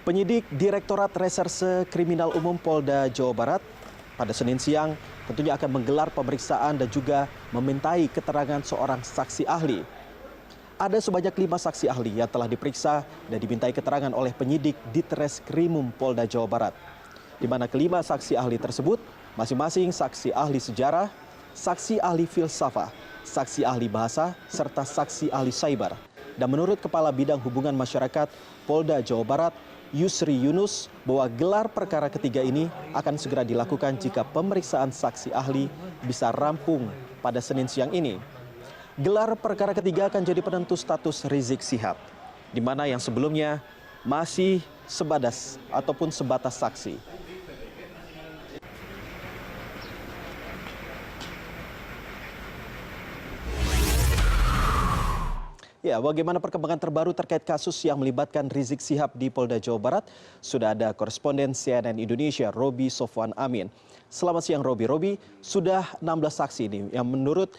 Penyidik Direktorat Reserse Kriminal Umum Polda Jawa Barat pada Senin siang tentunya akan menggelar pemeriksaan dan juga memintai keterangan seorang saksi ahli. Ada sebanyak 5 saksi ahli yang telah diperiksa dan dimintai keterangan oleh penyidik Ditreskrimum Polda Jawa Barat. Di mana kelima saksi ahli tersebut masing-masing saksi ahli sejarah, saksi ahli filsafah, saksi ahli bahasa, serta saksi ahli cyber. Dan menurut Kepala Bidang Hubungan Masyarakat Polda Jawa Barat, Yusri Yunus, bahwa gelar perkara ketiga ini akan segera dilakukan jika pemeriksaan saksi ahli bisa rampung pada Senin siang ini. Gelar perkara ketiga akan jadi penentu status Rizik Syihab, di mana yang sebelumnya masih sebatas saksi. Ya, bagaimana perkembangan terbaru terkait kasus yang melibatkan Rizik Syihab di Polda Jawa Barat? Sudah ada koresponden CNN Indonesia, Roby Sofwan Amin. Selamat siang, Roby. Roby, sudah 16 saksi ini yang menurut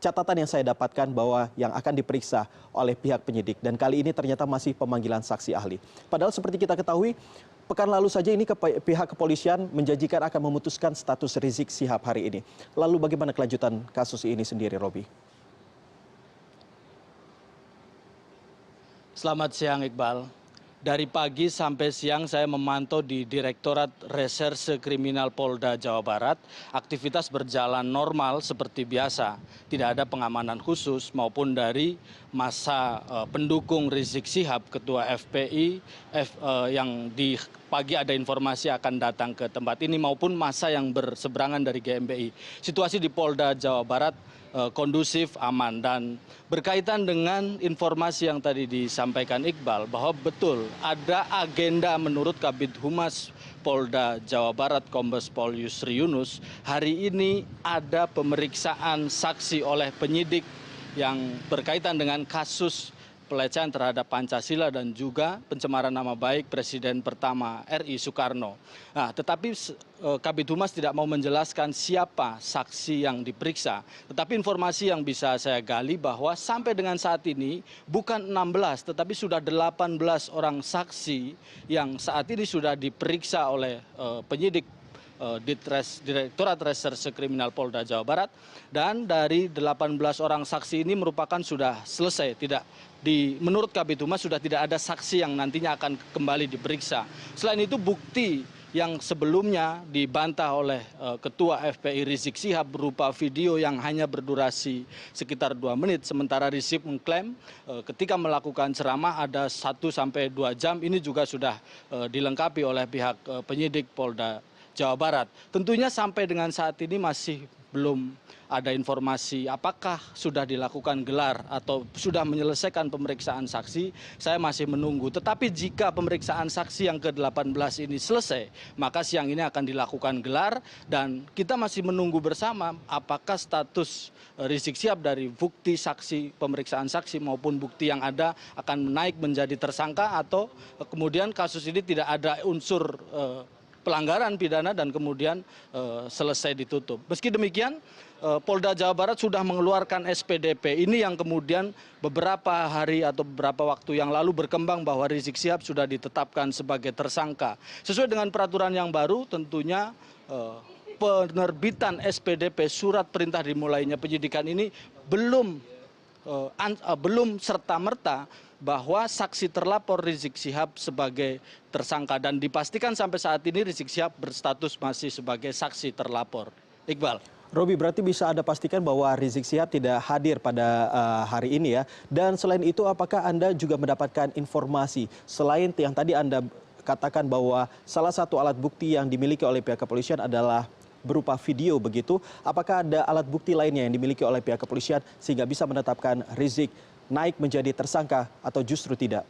catatan yang saya dapatkan bahwa yang akan diperiksa oleh pihak penyidik. Dan kali ini ternyata masih pemanggilan saksi ahli. Padahal seperti kita ketahui, pekan lalu saja ini pihak kepolisian menjanjikan akan memutuskan status Rizik Syihab hari ini. Lalu bagaimana kelanjutan kasus ini sendiri, Roby? Selamat siang, Iqbal. Dari pagi sampai siang saya memantau di Direktorat Reserse Kriminal Polda Jawa Barat. Aktivitas berjalan normal seperti biasa. Tidak ada pengamanan khusus maupun dari masa pendukung Rizik Syihab, Ketua FPI, yang di pagi ada informasi akan datang ke tempat ini maupun masa yang berseberangan dari GMBI. Situasi di Polda Jawa Barat kondusif, aman. Dan berkaitan dengan informasi yang tadi disampaikan Iqbal, bahwa betul ada agenda menurut Kabid Humas Polda Jawa Barat Kombes Pol Yusri Yunus, hari ini ada pemeriksaan saksi oleh penyidik yang berkaitan dengan kasus pelecehan terhadap Pancasila dan juga pencemaran nama baik Presiden pertama RI Soekarno. Nah, tetapi Kabid Humas tidak mau menjelaskan siapa saksi yang diperiksa. Tetapi informasi yang bisa saya gali bahwa sampai dengan saat ini bukan 16 tetapi sudah 18 orang saksi yang saat ini sudah diperiksa oleh penyidik Direktorat Reserse Kriminal Polda Jawa Barat, dan dari 18 orang saksi ini merupakan sudah selesai, menurut Kabid Humas sudah tidak ada saksi yang nantinya akan kembali diperiksa. Selain itu bukti yang sebelumnya dibantah oleh Ketua FPI Rizik Syihab berupa video yang hanya berdurasi sekitar 2 menit, sementara Rizik mengklaim ketika melakukan ceramah ada 1-2 jam, ini juga sudah dilengkapi oleh pihak penyidik Polda Jawa Barat. Tentunya sampai dengan saat ini masih belum ada informasi apakah sudah dilakukan gelar atau sudah menyelesaikan pemeriksaan saksi. Saya masih menunggu. Tetapi jika pemeriksaan saksi yang ke-18 ini selesai, maka siang ini akan dilakukan gelar dan kita masih menunggu bersama apakah status Rizik Syihab dari bukti saksi, pemeriksaan saksi maupun bukti yang ada akan naik menjadi tersangka atau kemudian kasus ini tidak ada unsur pelanggaran pidana dan kemudian selesai ditutup. Meski demikian, Polda Jawa Barat sudah mengeluarkan SPDP. Ini yang kemudian beberapa hari atau beberapa waktu yang lalu berkembang bahwa Rizik Syihab sudah ditetapkan sebagai tersangka. Sesuai dengan peraturan yang baru, tentunya penerbitan SPDP, surat perintah dimulainya penyidikan ini belum serta-merta bahwa saksi terlapor Rizik Syihab sebagai tersangka, dan dipastikan sampai saat ini Rizik Syihab berstatus masih sebagai saksi terlapor. Iqbal. Roby, berarti bisa Anda pastikan bahwa Rizik Syihab tidak hadir pada hari ini ya. Dan selain itu apakah Anda juga mendapatkan informasi selain yang tadi Anda katakan bahwa salah satu alat bukti yang dimiliki oleh pihak kepolisian adalah berupa video begitu, apakah ada alat bukti lainnya yang dimiliki oleh pihak kepolisian sehingga bisa menetapkan Rizik naik menjadi tersangka atau justru tidak?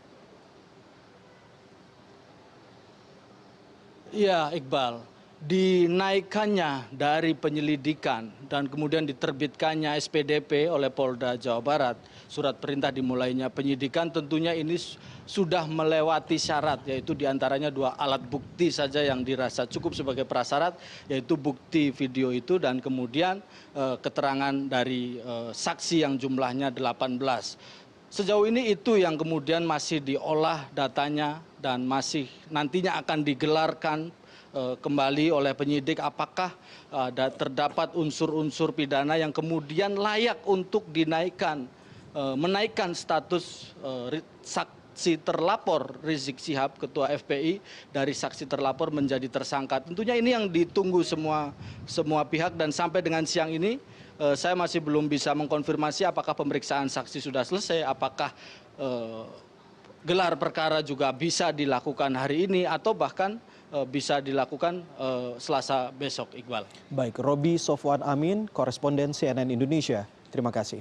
Ya, Iqbal, dinaikkannya dari penyelidikan dan kemudian diterbitkannya SPDP oleh Polda Jawa Barat, surat perintah dimulainya penyidikan, tentunya ini sudah melewati syarat, yaitu diantaranya 2 alat bukti saja yang dirasa cukup sebagai prasyarat, yaitu bukti video itu dan kemudian keterangan dari saksi yang jumlahnya 18. Sejauh ini itu yang kemudian masih diolah datanya dan masih nantinya akan digelarkan kembali oleh penyidik apakah terdapat unsur-unsur pidana yang kemudian layak untuk menaikkan status saksi terlapor Rizik Syihab, Ketua FPI, dari saksi terlapor menjadi tersangka. Tentunya ini yang ditunggu semua pihak, dan sampai dengan siang ini saya masih belum bisa mengkonfirmasi apakah pemeriksaan saksi sudah selesai, apakah gelar perkara juga bisa dilakukan hari ini atau bahkan bisa dilakukan Selasa besok, Iqbal. Baik, Roby Sofwan Amin, koresponden CNN Indonesia. Terima kasih.